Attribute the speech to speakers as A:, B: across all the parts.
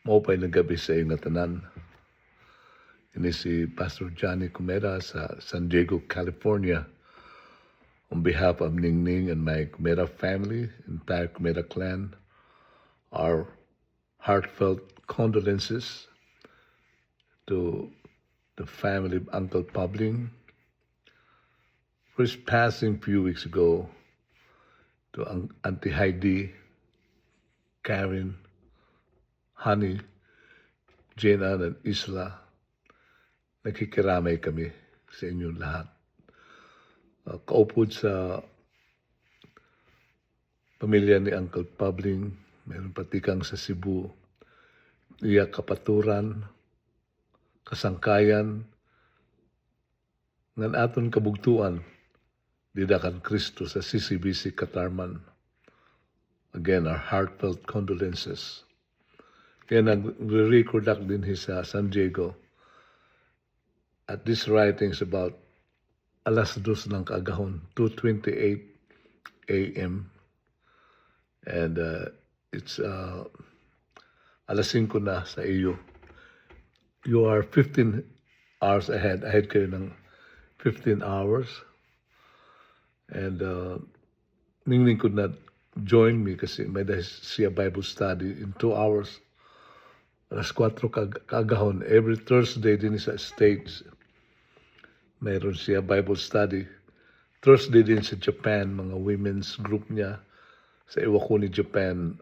A: Maupay na gabi sa iyong tanan. Ini si Pastor Johnny Kumera sa San Diego, California. On behalf of Ningning and my Kumera family, entire Kumera clan, our heartfelt condolences to the family of Uncle Pabling for his passing a few weeks ago, to Auntie Heidi, Karen, Honey, Jane Ann, and Isla. Nakikiramay kami sa inyong lahat. Kaupod sa pamilya ni Uncle Pabling, mayroon patikang sa Cebu, iya kapaturan, kasangkayan, ngan aton kabugtuan, didakan Kristo sa CCBC Katarman. Again, our heartfelt condolences. Kaya nag-record din sa San Diego. At this writing is about alas 2 ng kaagahon, 2:28 a.m. And it's alas 5 na sa iyo. You are 15 hours ahead. Ahead kayo ng 15 hours. And ningning could not join me kasi may dahil siya Bible study in 2 hours. Alas 4 kaagahon. Every Thursday din sa States. Mayroon siya Bible study. Thursday din sa Japan, mga women's group niya sa Iwakuni, Japan.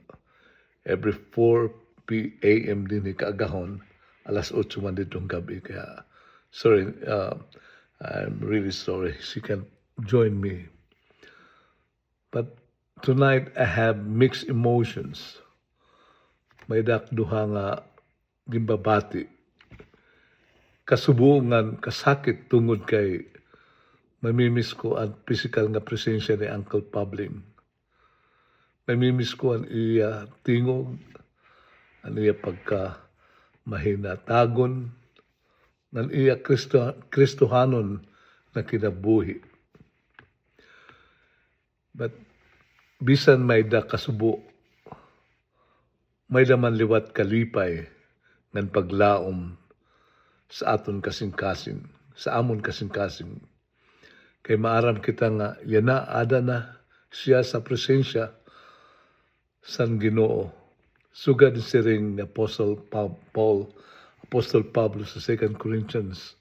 A: Every 4 p.m. din kaagahon. Alas 8 man ditong gabi. Kaya, sorry, I'm really sorry. She can't join me. But tonight, I have mixed emotions. May dakduha nga gimbabati. Kasubungan, kasakit tungod kay mamimiss ko ang physical nga presensya ni Uncle Pabling. Mamimiss ko ang iya tingog, ang iya pagka mahinatagon, ang iya Kristohanon na kinabuhi. But bisan may da kasubo, may daman liwat kalipay ng paglaom sa aton kasing-kasing, sa amon kasing-kasing. Kay maaram kita nga, yana, ada na siya sa presensya san Ginoo. Sugad si ring Apostle Pablo sa 2 Corinthians.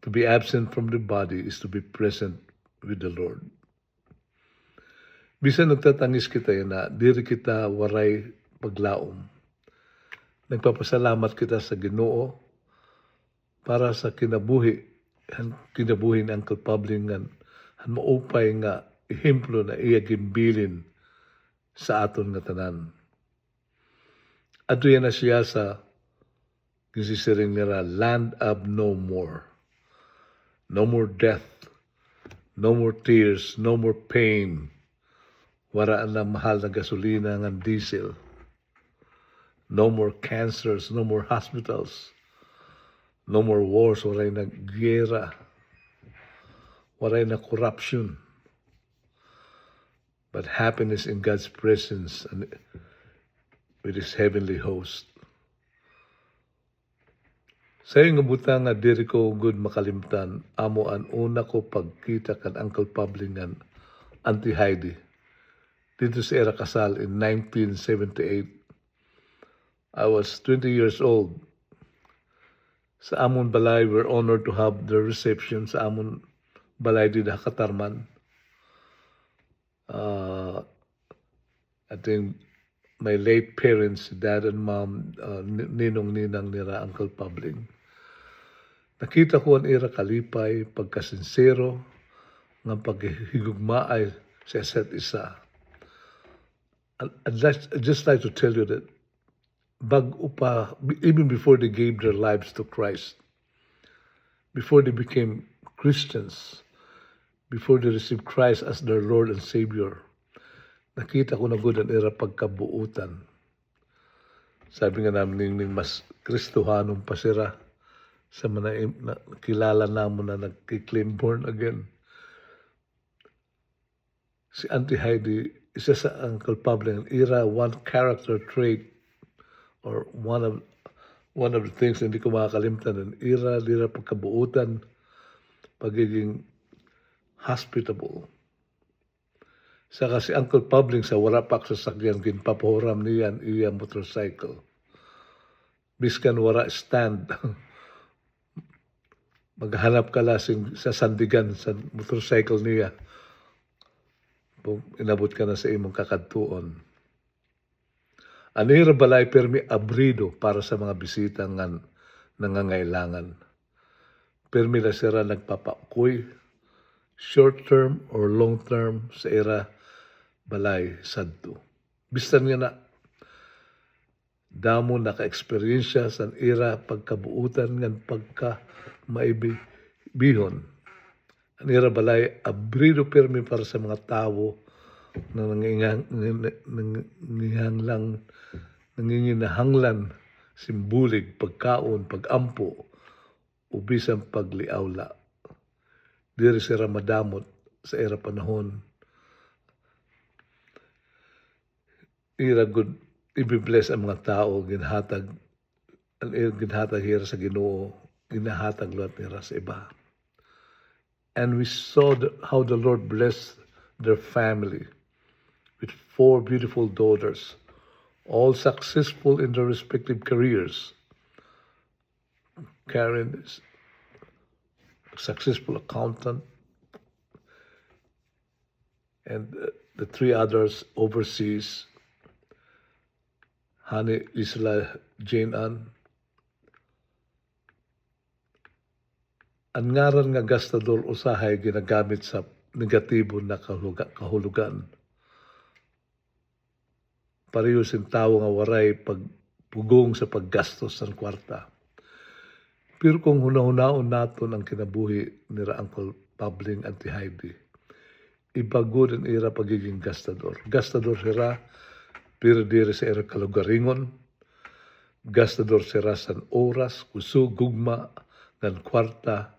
A: To be absent from the body is to be present with the Lord. Bisan nagtatangis kita yan na, diri kita waray paglaom. Nagpapasalamat kita sa Ginoo para sa kinabuhi ni Uncle Pabling nga maupay nga ehemplo na iya gimbilin sa aton nga tanan. Adto yan na siya sa gisisiring nila, land of no more. No more death, no more tears, no more pain. Waraan na mahal na gasolina nga diesel. No more cancers, no more hospitals. No more wars, waray na gera, waray na corruption. But happiness in God's presence and with His heavenly host. Sa iyong butang nga diri ko good makalimtan, amo ang una ko pagkita kan Uncle Pabling nga Auntie Heidi. Dito sa Era Kasal in 1978. I was 20 years old. Sa amon balay, we're honored to have the reception sa amon balay di Katarman. I think my late parents, dad and mom, ninong-ninang nila Uncle Pabling. Nakita ko ang ira kalipay, pagkasinsero, ng paghigugmaay sa isa't isa. I'd just like to tell you that even before they gave their lives to Christ, before they became Christians, before they received Christ as their Lord and Savior, nakita ko na good ang era pagkabuutan. Sabi nga namin, mas Kristohanong pa sila sa mga kilala namon na nag-claim born again. Si Auntie Heidi, isa sa Uncle Pabling, era one character trait or one of the things na hindi ko makakalimtan ng lira pagkabuutan, pagiging hospitable. Saka si Uncle Pabling sa wala pa sasakyan, ginpapahuram niyan iya motorcycle. Biskan wala stand, maghanap ka lasing sa sandigan sa motorcycle niya. Kung inabot ka na sa imong kakadtuon. Anira balay permi abrido para sa mga bisita nga nangangailangan. Permi na sira nagpapakuy, short term or long term sa era balay sadto. Bistan nga na damo naka-eksperyensya sa era pagkabuutan ng pagka maibihon. Anira balay abrido permi para sa mga tao na nanginginahanglan simbulig, pagkaon, pagampo, ubisang pagliawla. Diri sira madamot sa era panahon. Ira good ibibless ang mga tao ginhatag hira sa Ginoo, ginahatag lot nira sa iba. And we saw how the Lord blessed their family with 4 beautiful daughters, all successful in their respective careers. Karen is a successful accountant, and the 3 others overseas, Honey Isla Jane Ann. Ang ngaran nga gastador usahay ginagamit sa negatibo na kahulugan. Pareho sin tawo nga waray pagpugong sa paggastos ng kwarta. Pero kung hunahunaon naton ang kinabuhi ni Uncle Pabling Auntie Heidi, ibago din ira pagiging gastador. Gastador sira, pero diri sa era kalugaringon, gastador sira sa oras, kusog, gugma, ng kwarta,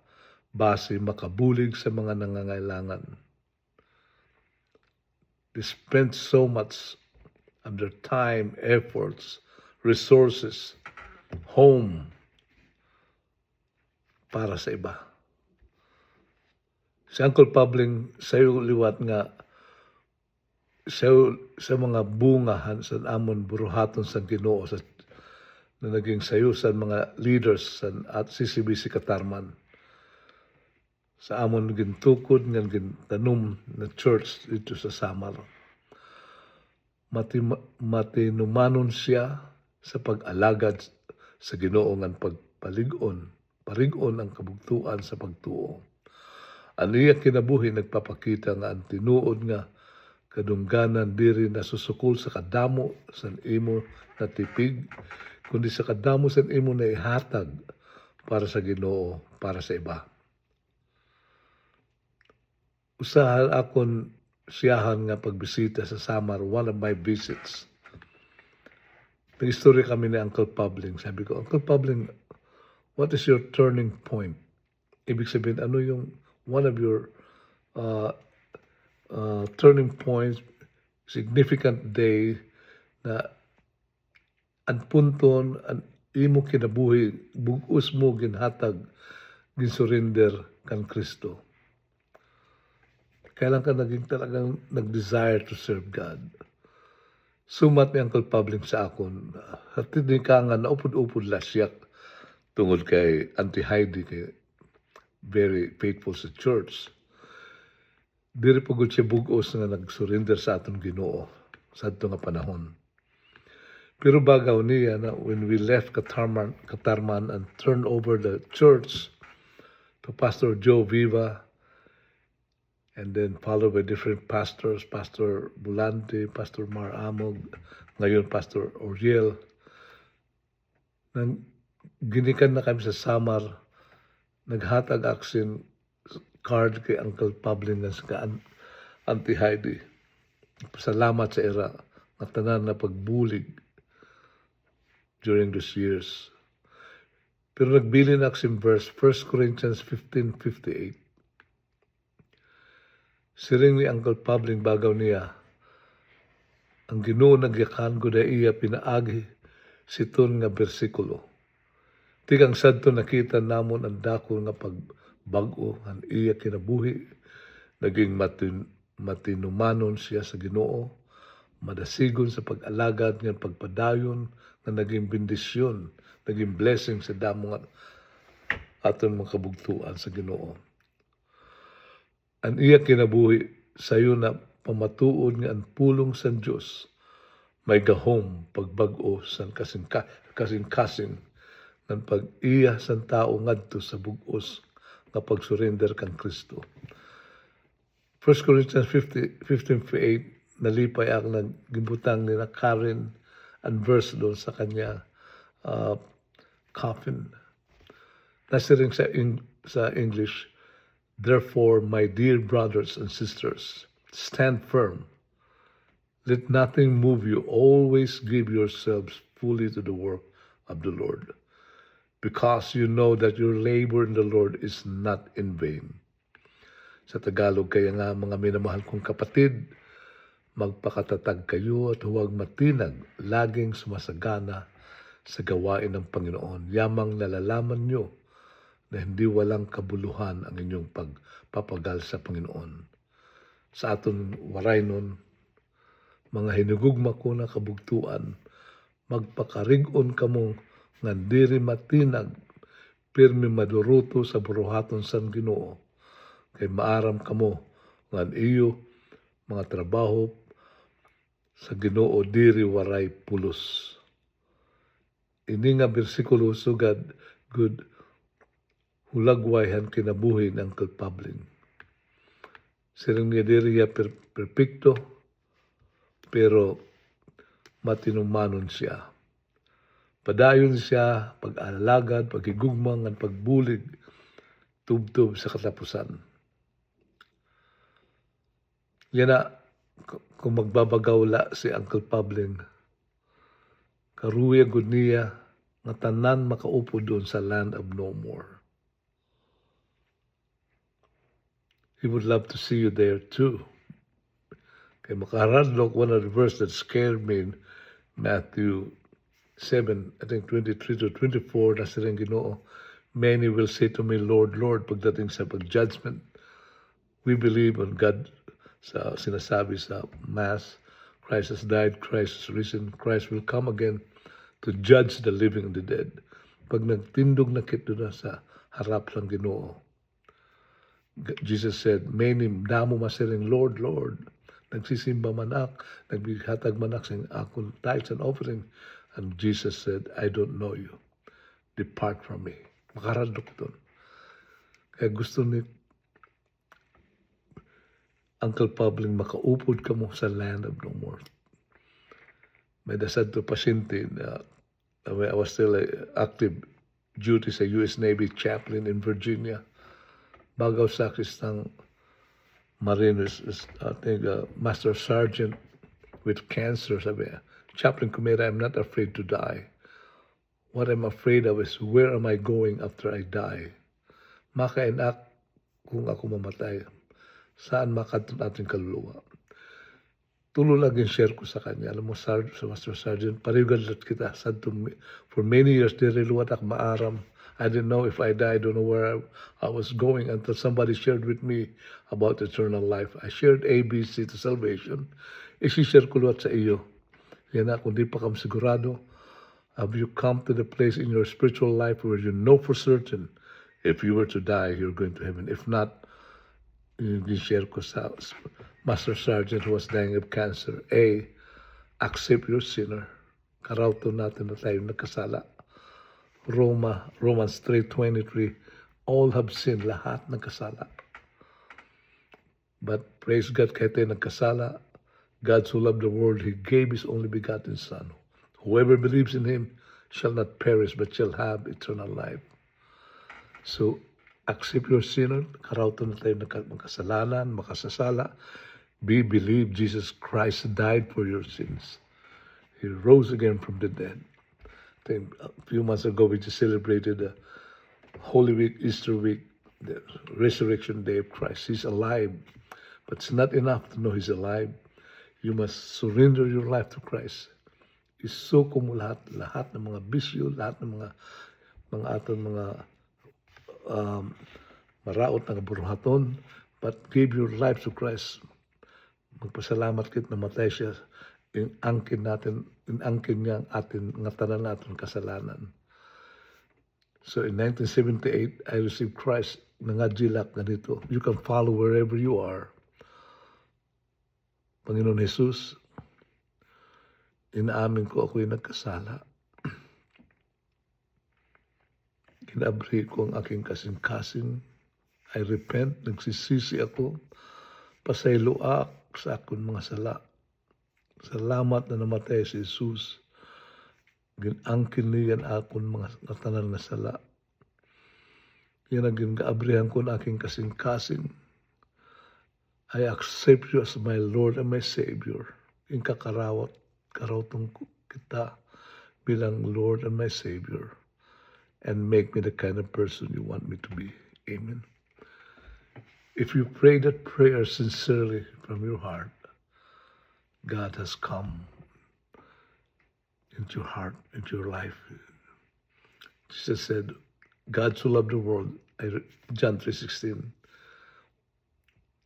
A: base makabulig sa mga nangangailangan. They spent so much of their time, efforts, resources, home, para sa iba. Si Uncle Pabling sayo liwat nga sa mga bungahan sa amon buruhaton sa Ginoo sa na naging sayo sa mga leaders sa at CCBC Katarman. Sa amon gintukod nga gintanom na church dito sa Samar. Matinumanon siya sa pag-alagad sa Ginoo nga parigon ang kabugtuan sa pagtuo. Aniya kinabuhi nagpapakita nga ang tinuod nga kadungganan diri nasusukol sa kadamo sa imo na tipig, kundi sa kadamo sa imo na ihatag para sa Ginoo, para sa iba. Usahan akon siyahan nga pagbisita sa Samar, one of my visits. Nag-istorya kami ni Uncle Pabling. Sabi ko, Uncle Pabling, what is your turning point? Ibig sabihin, ano yung one of your turning points, significant day na ang punton, ang imo kinabuhi, bugos mo ginhatag, ginsurrender kan Kristo. Kailan ka naging talagang nag-desire to serve God? Sumat ni Uncle Pabling sa akon, hatid ni ka nga naupod-upod lasyak tungod kay Auntie Heidi, kay very faithful sa church. Diri pagod siya bugos nga nag-surrender sa aton Ginoo sa ato nga panahon. Pero bagaw niya na when we left Katarman and turned over the church to Pastor Joe Viva, and then followed by different pastors, Pastor Bulante, Pastor Mar Amog, ngayon Pastor Oriel. Nang ginikan na kami sa Samar, naghatag aksin card kay Uncle Pabling nga sa Auntie Heidi. Salamat sa era na tanan na pagbulig during those years. Pero nagbili na aksin verse 1 Corinthians 15:58. Siring ni Uncle Pabling bagaw niya, ang Ginoo nagyakan ko da iya pinaagi siton nga bersikulo. Tigang sadto nakita namon ang dako nga pagbag-o ang iya kinabuhi, naging matinumanon siya sa Ginoo, madasigon sa pag-alagad nga pagpadayon nga naging bendisyon, naging blessing sa damo nga aton mga kabugtuan sa Ginoo. Ang iya kinabuhi sayo na pamatuod nga ang pulong sa Dios may gahom pagbag-o sa kasing-kasing ng pag-iya sa tao ngadto sa bug-os nga pag-surrender kang Kristo. 1 Corinthians 15:8 nalipay ang nagbutang ni na Karen ang verse doon sa kanya coffin. Nasa rin sa English, therefore, my dear brothers and sisters, stand firm. Let nothing move you. Always give yourselves fully to the work of the Lord, because you know that your labor in the Lord is not in vain. Sa Tagalog, kaya nga mga minamahal kong kapatid, magpakatatag kayo at huwag matinag, laging sumasagana sa gawain ng Panginoon. Yamang nalalaman nyo na hindi walang kabuluhan ang inyong pagpapagal sa Panginoon. Sa aton waray nun, mga hinugugma ko na kabugtuan, magpakarig-on kamo nga diri matinag, pirmi maduruto sa buruhaton san Ginoo, kay maaram kamo nga iyo mga trabaho sa Ginoo diri waray pulos. Ini nga bersikulo sugad good hulagwayhan kinabuhi ng culpabling. Siring nga diri perpekto, pero matinumanon siya. Padayon siya, pag-alagad, pagigugmang, at pagbulig, tubtub sa katapusan. Yan na, kung magbabagawla si Uncle Pabling, karuya gud niya, nga tanan makaupo doon sa land of no more. He would love to see you there too. Kay makaradlok, one of the verse that scared me in Matthew 7, I think 23 to 24, nasa rin Ginoo, many will say to me, Lord, Lord, pagdating sa pag-judgment, we believe on God, sa sinasabi sa Mass, Christ has died, Christ is risen, Christ will come again to judge the living and the dead. Pag nagtindog na kito na sa harap ng Ginoo, Jesus said, many damo masiring, Lord, Lord, nagsisimba manak, nagbihatag manak sa akong tithes and offering. And Jesus said, I don't know you. Depart from me. Makaradok doon. Kaya gusto ni Uncle Pabling makaupod ka mo sa land of no more. May dasad to pasyente na I was still active duty sa US Navy chaplain in Virginia. Bagaw sa Kristang Mariners, I think Master Sergeant with cancer, sabi niya, Chaplain Kumera, I'm not afraid to die. What I'm afraid of is where am I going after I die? Makainak kung ako mamatay. Saan makatun ating kaluluwa? Tulo lang yung share ko sa kanya. Alam mo, sa Master Sergeant, parigalat kita. For many years, diriluwatak maaram. I didn't know if I died, I don't know where I was going until somebody shared with me about eternal life. I shared ABC to salvation. Isi-share ko luwat sa iyo. Yan na, kung di pa kam sigurado, have you come to the place in your spiritual life where you know for certain if you were to die, you're going to heaven. If not, i-share ko sa Master Sergeant who was dying of cancer. A, accept your sinner. Karauto natin na tayo nagkasala. Romans 3:23, all have sinned, lahat nagkasala. But praise God, kahit tayo nagkasala, God so loved the world, He gave His only begotten Son. Whoever believes in Him shall not perish, but shall have eternal life. So, accept your sinner, karauto na tayo magkasalanan, makasasala. Believe Jesus Christ died for your sins. He rose again from the dead. A few months ago, we just celebrated the Holy Week, Easter week, the resurrection day of Christ. He's alive, but it's not enough to know He's alive. You must surrender your life to Christ. isuko mo lahat ng mga bisyo, lahat ng mga aton mga maraot na kaburuhaton, but give your life to Christ. Magpasalamat kit namatay siya, inangkin niya ang atin, nga tanan natin kasalanan. So in 1978, I received Christ, nangadjilak ganito. You can follow wherever you are. Panginoon Jesus, inaamin ko ako'y nagkasala. Kinabri ko ang aking kasing-kasing. I repent, nagsisisi ako. Pasaylo sa akong mga sala. Salamat na namatay si Jesus. Ginangkin niyan akong mga tanan na sala. Yan ang ginaabrihan ko na aking kasing-kasing. I accept you as my Lord and my Savior. Yung karawatong kita bilang Lord and my Savior. And make me the kind of person you want me to be. Amen. If you pray that prayer sincerely from your heart, God has come into your heart, into your life. Jesus said, God so loved the world, John 3:16,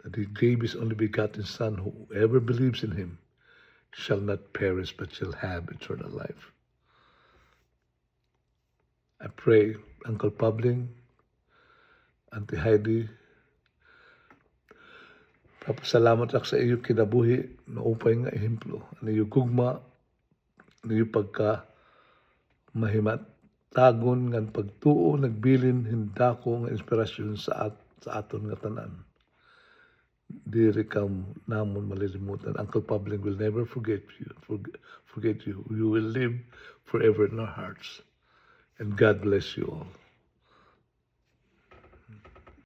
A: that he gave his only begotten Son, whoever believes in him shall not perish but shall have eternal life. I pray, Uncle Pabling, Auntie Heidi, papasalamat ako sa iyo kinabuhi na upay nga ehemplo. Ano yung gugma, ano yung pagka mahimat, tagon ng pagtuo, nagbilin, hinda ko nga inspirasyon sa aton nga tanan. Diri ka namon malilimutan. Uncle Pabling will never forget you. You will live forever in our hearts. And God bless you all.